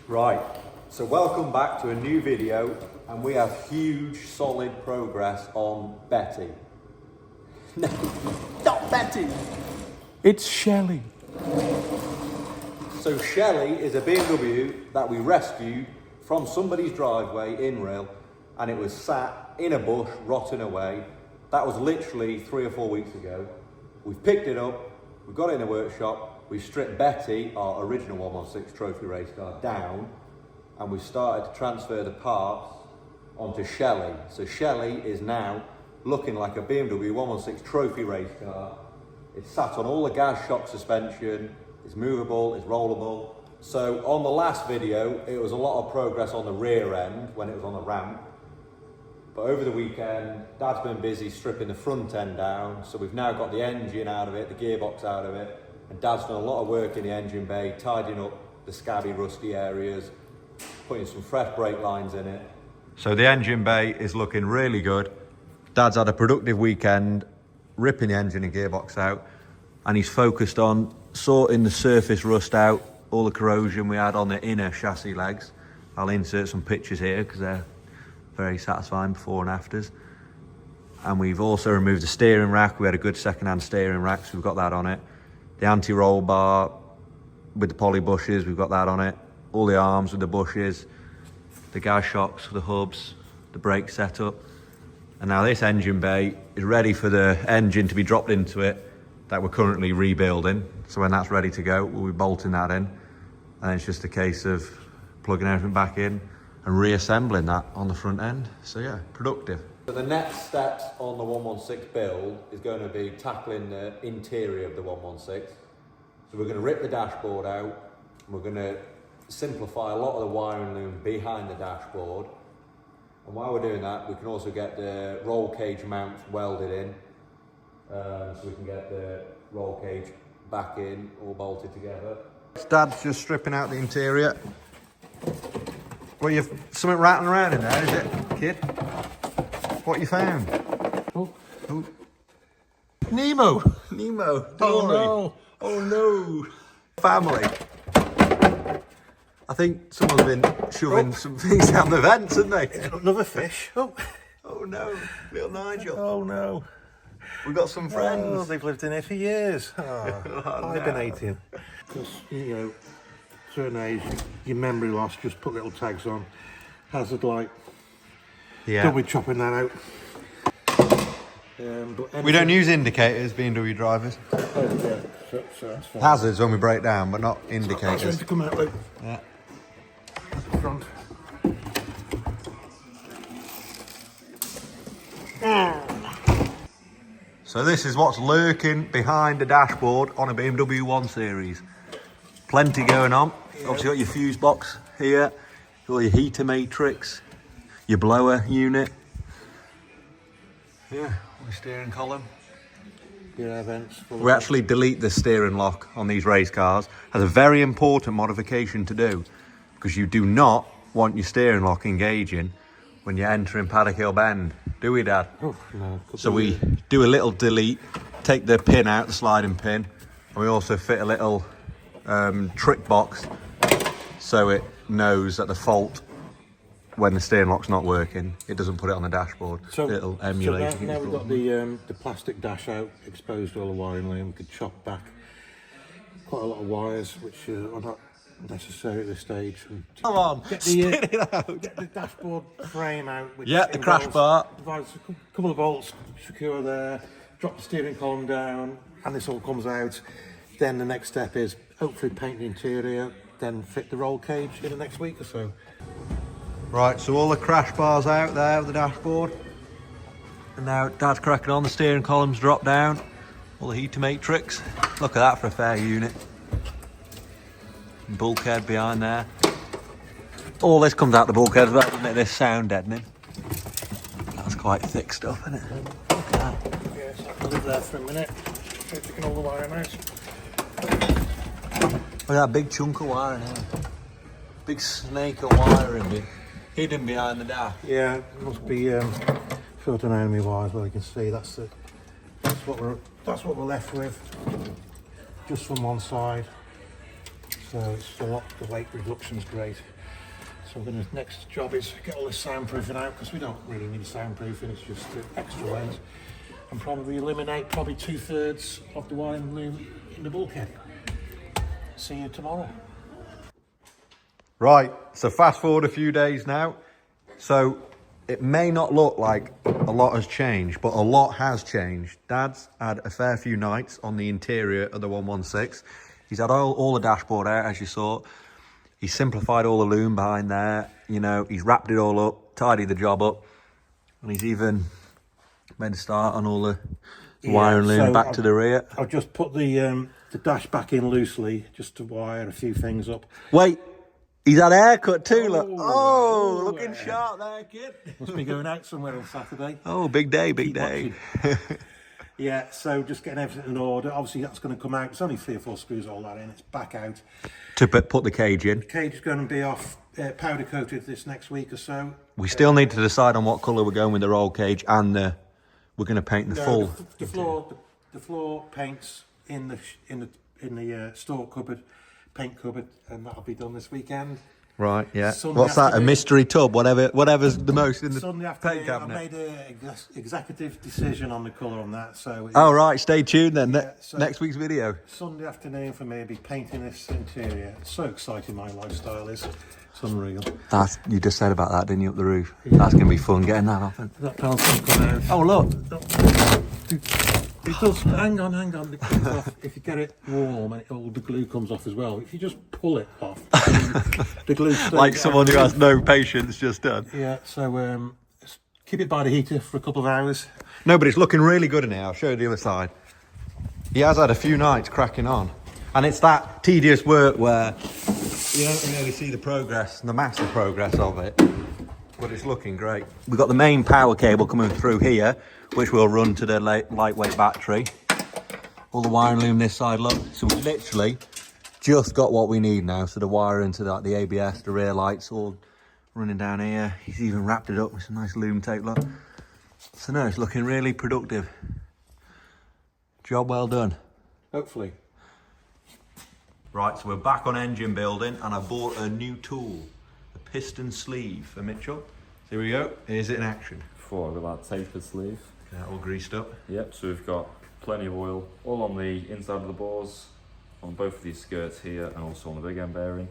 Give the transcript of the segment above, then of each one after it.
Right, so welcome back to a new video, and we have huge solid progress on Betty. No, not Betty! It's Shelly. So Shelly is a BMW that we rescued from somebody's driveway in Rill, and it was sat in a bush, rotting away. That was literally 3 or 4 weeks ago. We've picked it up, we've got it in the workshop, we've stripped Betty, our original 116 trophy race car, down, and we've started to transfer the parts onto Shelly. So Shelly is now looking like a BMW 116 trophy race car. It's sat on all the gas shock suspension, it's movable, it's rollable. So on the last video, it was a lot of progress on the rear end when it was on the ramp. But over the weekend, Dad's been busy stripping the front end down, so we've now got the engine out of it, the gearbox out of it, and Dad's done a lot of work in the engine bay, tidying up the scabby, rusty areas, putting some fresh brake lines in it. So the engine bay is looking really good. Dad's had a productive weekend, ripping the engine and gearbox out, and he's focused on sorting the surface rust out, all the corrosion we had on the inner chassis legs. I'll insert some pictures here because they're very satisfying before and afters. And we've also removed the steering rack. We had a good second-hand steering rack, so we've got that on it. The anti-roll bar with the poly bushes, we've got that on it. All the arms with the bushes, the gas shocks for the hubs, the brake setup. And now this engine bay is ready for the engine to be dropped into it that we're currently rebuilding. So when that's ready to go, we'll be bolting that in. And it's just a case of plugging everything back in and reassembling that on the front end. So yeah, productive. So the next steps on the 116 build is going to be tackling the interior of the 116. So we're going to rip the dashboard out, and we're going to simplify a lot of the wiring loom behind the dashboard. And while we're doing that, we can also get the roll cage mounts welded in, so we can get the roll cage back in, all bolted together. Dad's just stripping out the interior. Well, you've something rattling around in there, is it, kid? What you found? Oh. Oh. Nemo! Nemo! Oh Dory. no! Oh no! Family. I think someone's been shoving some things down the vents, haven't they? Another fish. Oh. Oh no, little Nigel. Oh no. We've got some friends. Oh, they've lived in here for years. Oh, hibernating. Because, you know, certain age, your memory loss, just put little tags on. Hazard light. Yeah. Don't be chopping that out. But We don't use indicators, BMW drivers. Oh, yeah. So that's fine. Hazards when we break down, but not That's going indicators. to come out, Luke. Yeah. That's the front. So this is what's lurking behind the dashboard on a BMW 1 Series. Plenty going on. Obviously got your fuse box here, all your heater matrix, your blower unit. Yeah, the steering column. Yeah, vents. We actually delete the steering lock on these race cars. Has a very important modification to do, because you do not want your steering lock engaging when you're entering Paddock Hill Bend. Do we, Dad? Oh, no. So we do a little delete, take the pin out, the sliding pin, and we also fit a little trick box so it knows that the fault when the steering lock's not working, it doesn't put it on the dashboard. So it'll emulate. So now we've got the plastic dash out, exposed to all the wiring loom. We could chop back quite a lot of wires, which are not necessary at this stage. And Come on, get spit it out. Get the dashboard frame out. Which Yeah, the crash bar. Provides a couple of bolts secure there. Drop the steering column down, and this all comes out. Then the next step is hopefully paint the interior, then fit the roll cage in the next week or so. Right, so all the crash bars out there with the dashboard. And now Dad's cracking on, the steering columns drop down. All the heater matrix. Look at that for a fair unit. Bulkhead behind there. All this comes out the bulkhead as well, doesn't it? This sound deadening. That's quite thick stuff, isn't it? Look at that. Yeah, so I can live there for a minute. Taking all the wiring out. Look at that big chunk of wire in here. Big snake of wire hidden behind the dash. Yeah, it must be filtering enemy wires. Well, you can see that's what we're left with, just from one side. So it's a lot, the weight reduction is great. So the next job is get all this soundproofing out, because we don't really need soundproofing, it's just the extra lens. And probably eliminate probably 2/3 of the wiring loom in the bulkhead. See you tomorrow. Right, so fast forward a few days now. So it may not look like a lot has changed, but a lot has changed. Dad's had a fair few nights on the interior of the 116. He's had all the dashboard out, as you saw. He's simplified all the loom behind there. You know, he's wrapped it all up, tidied the job up. And he's even made a start on all the wire and loom back to the rear. I've just put the dash back in loosely, just to wire a few things up. Wait, he's had a haircut too, look. Oh, looking sharp there, kid. Must be going out somewhere on Saturday. Oh, big day, big day. Yeah, so just getting everything in order. Obviously, that's going to come out. It's only 3 or 4 screws, all that in. It's back out. To put the cage in. The cage is going to be off powder coated this next week or so. We still need to decide on what colour we're going with the roll cage, and we're going to paint the full. The floor paints in the store cupboard, paint cupboard, and that'll be done this weekend. Right, yeah. Sunday What's that? A afternoon. mystery tub, whatever's the most in the Sunday paint afternoon, I cabinet. made an executive decision on the colour on that. So Oh right, stay tuned then. so- Next week's video. Sunday afternoon for me, I'll be painting this interior. It's so exciting, my lifestyle is. It's unreal. You just said about that, didn't you, up the roof? That's going to be fun getting that off. That panel's going to come out. Oh look. It does. Hang on. It comes off. If you get it warm, and all the glue comes off as well. If you just pull it off, the glue stays. Like someone who has no patience just done. Yeah. So keep it by the heater for a couple of hours. No, but it's looking really good in here. I'll show you the other side. He has had a few nights cracking on. And it's that tedious work where you don't really see the progress, the massive progress of it. But it's looking great. We've got the main power cable coming through here, which will run to the lightweight battery. All the wiring loom this side, look. So we've literally just got what we need now. So the wire into the ABS, the rear lights, all running down here. He's even wrapped it up with some nice loom tape, look. So no, it's looking really productive. Job well done. Hopefully. Right, so we're back on engine building, and I bought a new tool, a piston sleeve for Mitchell. So here we go, here's it in action. I've got that tapered sleeve. Okay, all greased up. Yep, so we've got plenty of oil, all on the inside of the bores, on both of these skirts here, and also on the big end bearing.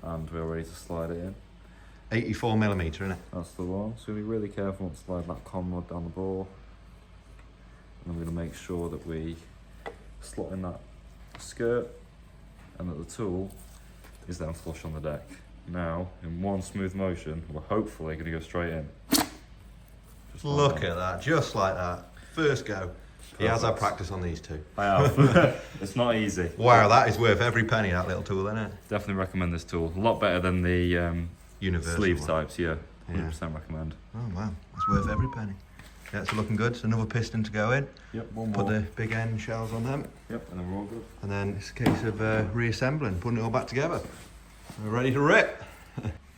And we're ready to slide it in. 84mm, isn't it? That's the one. So be really careful not to slide that con rod down the bore. And I'm going to make sure that we slot in that skirt and that the tool is then flush on the deck. Now, in one smooth motion, we're hopefully going to go straight in. Just like Look at that, just like that. First go. He has had practice on these two. I have. It's not easy. Wow, that is worth every penny, that little tool, isn't it? Definitely recommend this tool. A lot better than the Universal sleeve one. types, yeah. 100% recommend. Oh wow, that's worth every penny. Yeah, it's looking good. So another piston to go in. Yep, one Put more. the big end shells on them. Yep, and then we're all good. And then it's a case of reassembling, putting it all back together. We're ready to rip.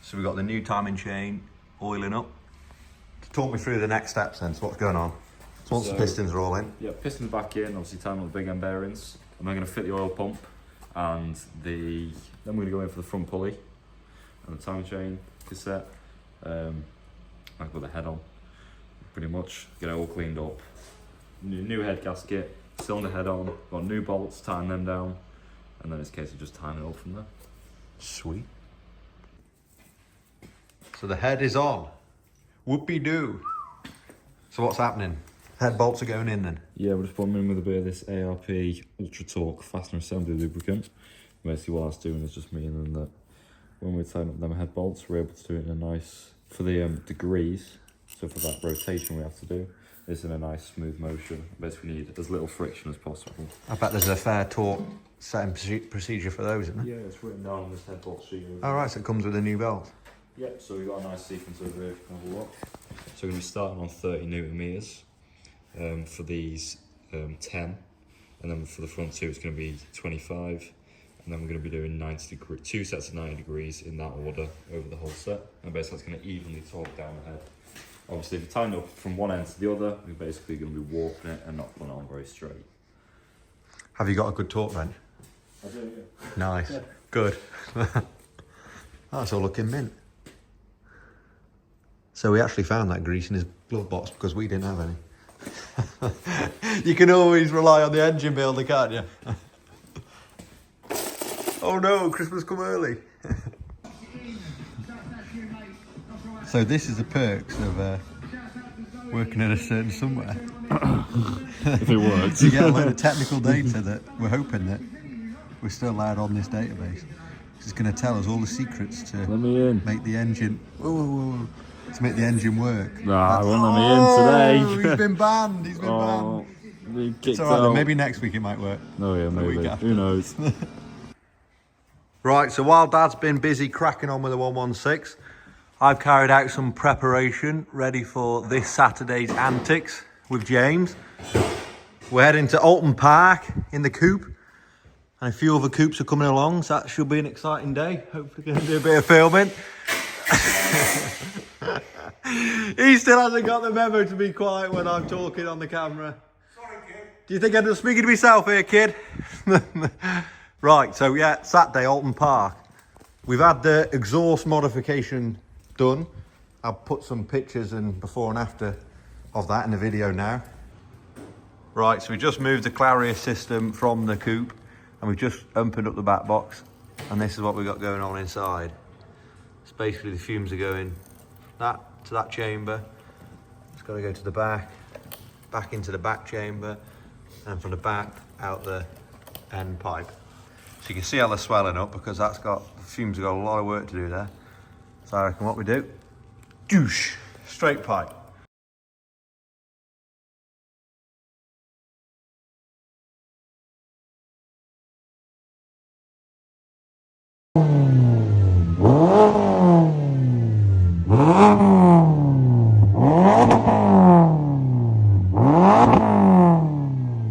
So we've got the new timing chain oiling up. Talk me through the next steps then, so what's going on? So once the pistons are all in. Yeah, pistons back in, obviously time on the big end bearings. And I'm going to fit the oil pump and then we're going to go in for the front pulley and the timing chain cassette. I've got the head on, pretty much, get it all cleaned up. New head gasket, cylinder head on, got new bolts, tighten them down, and then it's a case of just tying it up from there. Sweet. So the head is on. Whoopie-doo. So what's happening? Head bolts are going in then? Yeah, we're just putting in with a bit of this ARP Ultra Torque fastener assembly lubricant. Basically what that's doing is just meaning that when we're tying up them head bolts, we're able to do it in a nice, for the degrees, so for that rotation we have to do, it's in a nice smooth motion. Basically we need as little friction as possible. I bet there's a fair torque setting procedure for those, isn't there? Yeah, it's written down on this head bolt sheet. All right, so it comes with a new belt. Yep, so we've got a nice sequence over here if you can have a look. So we're going to be starting on 30 newton meters for these 10, and then for the front two it's going to be 25, and then we're going to be doing 2 sets of 90 degrees in that order over the whole set, and basically it's going to evenly torque down the head. Obviously if you're tying up from one end to the other, we're basically going to be warping it and not putting it on very straight. Have you got a good torque wrench? I do, yeah. Nice. Yeah. Good. That's all looking mint. So we actually found that grease in his glove box because we didn't have any. You can always rely on the engine builder, can't you? Oh no, Christmas come early. So this is the perks of working at a certain somewhere. If it works. You get a load of technical data that we're hoping that we're still allowed on this database. It's going to tell us all the secrets to Let me in. make the engine to make the engine work. Nah, I won't let me in today. He's been banned. He's been banned. It's alright then, maybe next week it might work. Oh yeah, maybe. Who knows? Right, so while Dad's been busy cracking on with the 116, I've carried out some preparation ready for this Saturday's antics with James. We're heading to Alton Park in the coupe, and a few other coupes are coming along, so that should be an exciting day. Hopefully going to do a bit of filming. He still hasn't got the memo to be quiet when I'm talking on the camera. Sorry, kid. Do you think I'm just speaking to myself here, kid? Right, so yeah, Saturday, Alton Park. We've had the exhaust modification done. I'll put some pictures and before and after of that in the video now. Right, so we just moved the Clarion system from the coupe and we've just opened up the back box, and this is what we've got going on inside. It's basically the fumes are going to that chamber. It's got to go to the back into the back chamber, and from the back out the end pipe. So you can see how they're swelling up because the fumes have got a lot of work to do there. So I reckon what we do, douche, straight pipe.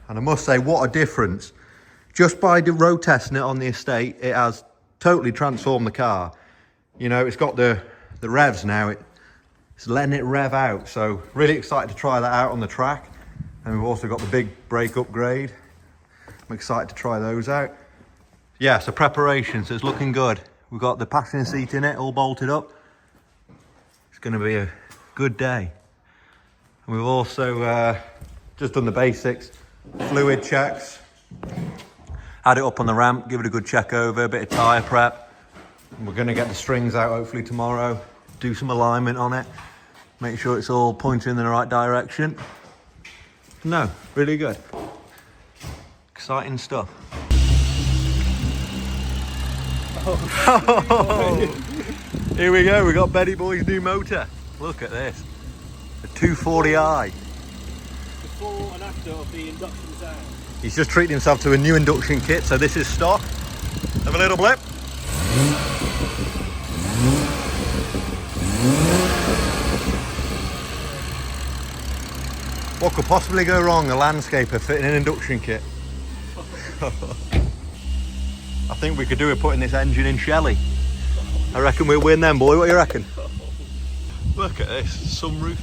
And I must say, what a difference. Just by road testing it on the estate, it has totally transformed the car. You know, it's got the revs now, it's letting it rev out. So really excited to try that out on the track. And we've also got the big brake upgrade. I'm excited to try those out. Yeah, so preparation, so it's looking good. We've got the passenger seat in it, all bolted up. It's gonna be a good day. And we've also just done the basics, fluid checks. Had it up on the ramp, give it a good check over, a bit of tyre prep. And we're gonna get the strings out hopefully tomorrow, do some alignment on it, make sure it's all pointing in the right direction. No, really good. Exciting stuff. Here we go, we got Betty Boy's new motor. Look at this, the 240i. Before and after of the induction sound. He's just treating himself to a new induction kit, so this is stock. Have a little blip. What could possibly go wrong? A landscaper fitting an induction kit. I think we could do with putting this engine in Shelly. I reckon we'll win then, boy. What do you reckon? Look at this sunroof.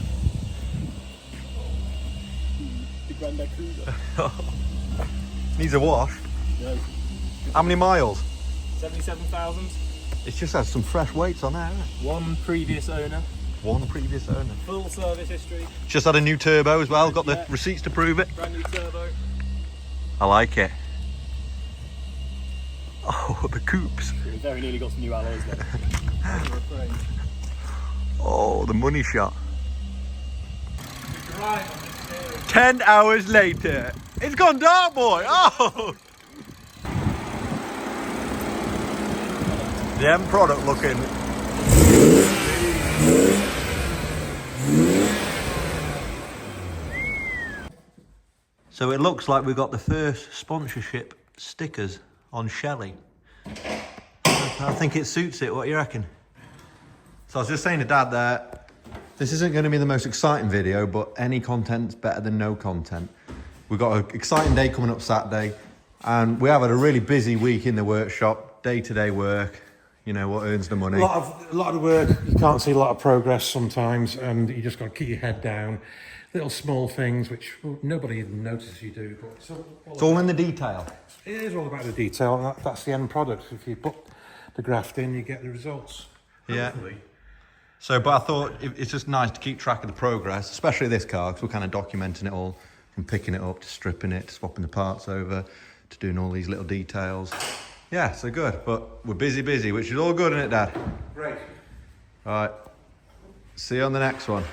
The Grandad Cruiser. Needs a wash. No. How many miles? 77,000. It just has some fresh weights on there. Hasn't it? One previous owner. One previous owner. Full service history. Just had a new turbo as well. Got the Yeah. receipts to prove it. Brand new turbo. I like it. Oh, the coupes. We very nearly got some new alloys there. Oh, the money shot. 10 hours later. It's gone dark, boy. Oh. The end product looking. So it looks like we got the first sponsorship stickers on Shelly. I think it suits it. What do you reckon? So I was just saying to Dad there, this isn't going to be the most exciting video, but any content's better than no content. We've got an exciting day coming up Saturday, and we have had a really busy week in the workshop, day-to-day work. you know, what earns the money. A lot of work. You can't see a lot of progress sometimes, and you just got to keep your head down. Little small things which nobody even notices you do, but It's all in the detail. it is all about the detail, and that's the end product. If you put the graft in, you get the results. Yeah. Hopefully. So, but I thought it's just nice to keep track of the progress, especially this car, because we're kind of documenting it all, from picking it up to stripping it, to swapping the parts over, to doing all these little details. Yeah, so good. But we're busy, which is all good, isn't it, Dad? Great. All right. See you on the next one.